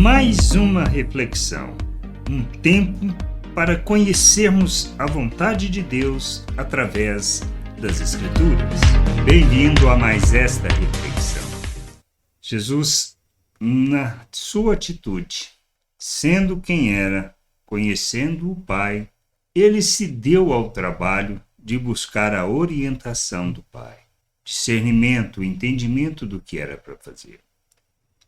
Mais uma reflexão, um tempo para conhecermos a vontade de Deus através das Escrituras. Bem-vindo a mais esta reflexão. Jesus, na sua atitude, sendo quem era, conhecendo o Pai, ele se deu ao trabalho de buscar a orientação do Pai, discernimento, entendimento do que era para fazer.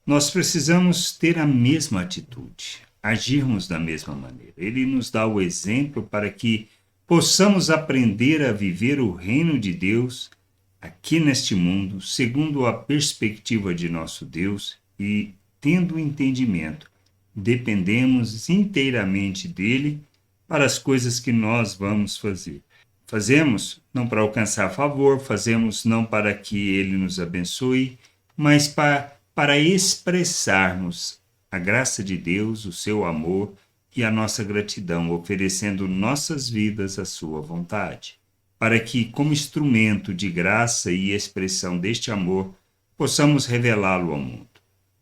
Nós precisamos ter a mesma atitude, agirmos da mesma maneira. Ele nos dá o exemplo para que possamos aprender a viver o reino de Deus aqui neste mundo, segundo a perspectiva de nosso Deus e, tendo o entendimento, dependemos inteiramente dele para as coisas que nós vamos fazer. Fazemos não para alcançar favor, fazemos não para que ele nos abençoe, mas para expressarmos a graça de Deus, o seu amor e a nossa gratidão, oferecendo nossas vidas à sua vontade, para que, como instrumento de graça e expressão deste amor, possamos revelá-lo ao mundo.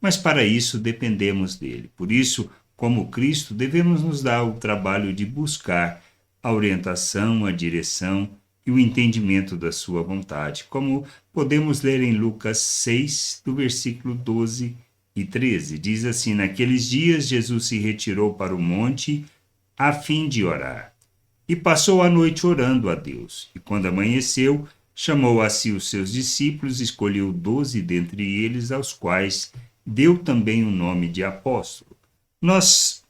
Mas para isso dependemos dele. Por isso, como Cristo, devemos nos dar o trabalho de buscar a orientação, a direção e o entendimento da sua vontade, como podemos ler em Lucas 6, do versículo 12 e 13. Diz assim: naqueles dias Jesus se retirou para o monte a fim de orar, e passou a noite orando a Deus. E quando amanheceu, chamou a si os seus discípulos, escolheu 12 dentre eles, aos quais deu também o nome de apóstolo. Nós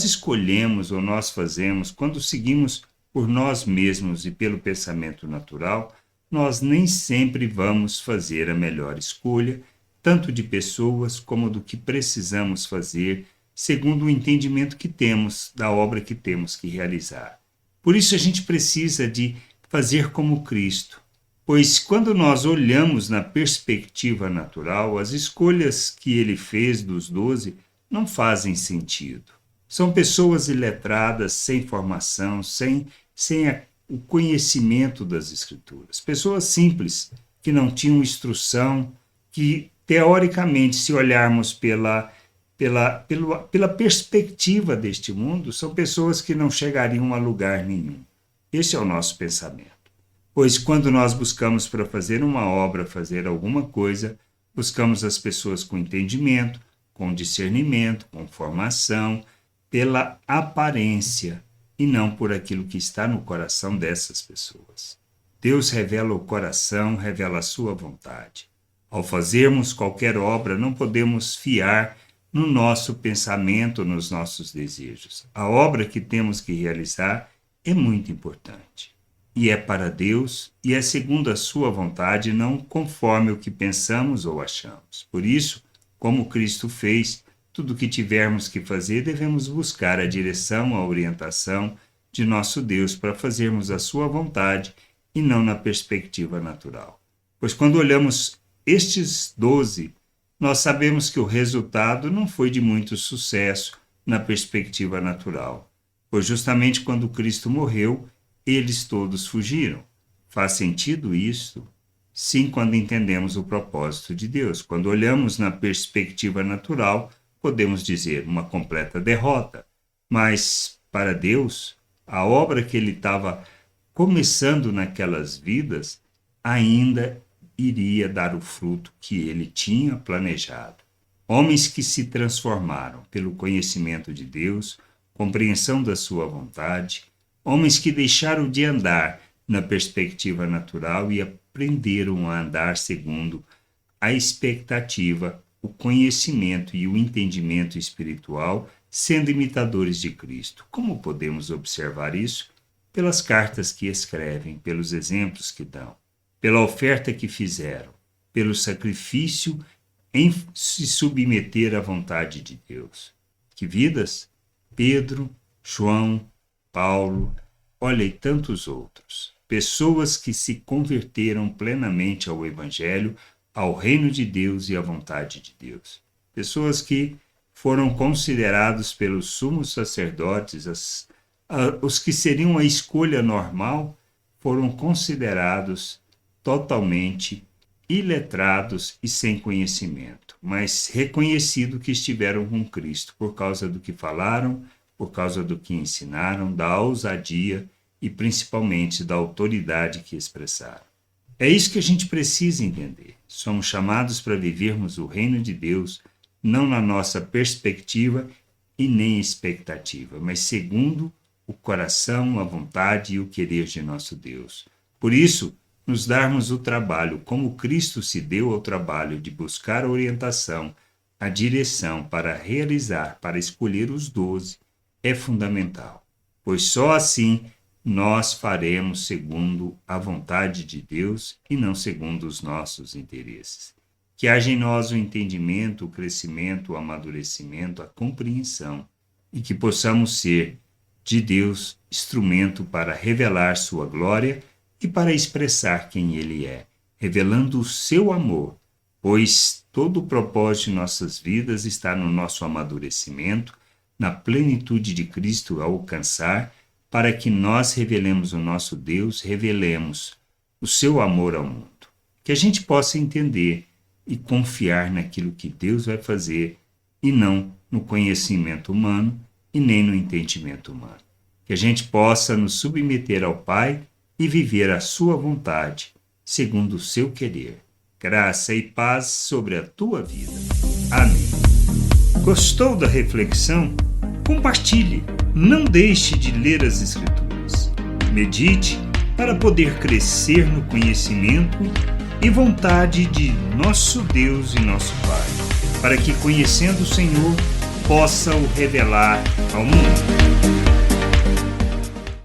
escolhemos ou nós fazemos quando seguimos por nós mesmos e pelo pensamento natural, nós nem sempre vamos fazer a melhor escolha, tanto de pessoas como do que precisamos fazer, segundo o entendimento que temos da obra que temos que realizar. Por isso a gente precisa de fazer como Cristo, pois quando nós olhamos na perspectiva natural, as escolhas que ele fez dos 12 não fazem sentido. São pessoas iletradas, sem formação, sem o conhecimento das Escrituras. Pessoas simples, que não tinham instrução, que, teoricamente, se olharmos pela perspectiva deste mundo, são pessoas que não chegariam a lugar nenhum. Esse é o nosso pensamento. Pois quando nós buscamos para fazer uma obra, fazer alguma coisa, buscamos as pessoas com entendimento, com discernimento, com formação, pela aparência, e não por aquilo que está no coração dessas pessoas. Deus revela o coração, revela a sua vontade. Ao fazermos qualquer obra, não podemos fiar no nosso pensamento, nos nossos desejos. A obra que temos que realizar é muito importante. E é para Deus, e é segundo a sua vontade, não conforme o que pensamos ou achamos. Por isso, como Cristo fez, tudo o que tivermos que fazer, devemos buscar a direção, a orientação de nosso Deus para fazermos a sua vontade e não na perspectiva natural. Pois quando olhamos estes 12, nós sabemos que o resultado não foi de muito sucesso na perspectiva natural, pois justamente quando Cristo morreu, eles todos fugiram. Faz sentido isso? Sim, quando entendemos o propósito de Deus. Quando olhamos na perspectiva natural, podemos dizer uma completa derrota, mas para Deus, a obra que ele estava começando naquelas vidas ainda iria dar o fruto que ele tinha planejado. Homens que se transformaram pelo conhecimento de Deus, compreensão da sua vontade, homens que deixaram de andar na perspectiva natural e aprenderam a andar segundo a expectativa, o conhecimento e o entendimento espiritual, sendo imitadores de Cristo. Como podemos observar isso? Pelas cartas que escrevem, pelos exemplos que dão, pela oferta que fizeram, pelo sacrifício em se submeter à vontade de Deus. Que vidas? Pedro, João, Paulo, olha, e tantos outros. Pessoas que se converteram plenamente ao Evangelho, ao reino de Deus e à vontade de Deus. Pessoas que foram considerados pelos sumos sacerdotes, os que seriam a escolha normal, foram considerados totalmente iletrados e sem conhecimento, mas reconhecido que estiveram com Cristo por causa do que falaram, por causa do que ensinaram, da ousadia e principalmente da autoridade que expressaram. É isso que a gente precisa entender. Somos chamados para vivermos o reino de Deus não na nossa perspectiva e nem expectativa, mas segundo o coração, a vontade e o querer de nosso Deus. Por isso, nos darmos o trabalho, como Cristo se deu ao trabalho de buscar a orientação, a direção para realizar, para escolher os 12, é fundamental, pois só assim nós faremos segundo a vontade de Deus e não segundo os nossos interesses. Que haja em nós o entendimento, o crescimento, o amadurecimento, a compreensão e que possamos ser de Deus instrumento para revelar sua glória e para expressar quem Ele é, revelando o seu amor, pois todo o propósito de nossas vidas está no nosso amadurecimento, na plenitude de Cristo a alcançar, para que nós revelemos o nosso Deus, revelemos o seu amor ao mundo. Que a gente possa entender e confiar naquilo que Deus vai fazer e não no conhecimento humano e nem no entendimento humano. Que a gente possa nos submeter ao Pai e viver a sua vontade, segundo o seu querer. Graça e paz sobre a tua vida. Amém. Gostou da reflexão? Compartilhe. Não deixe de ler as Escrituras. Medite para poder crescer no conhecimento e vontade de nosso Deus e nosso Pai, para que, conhecendo o Senhor, possa o revelar ao mundo.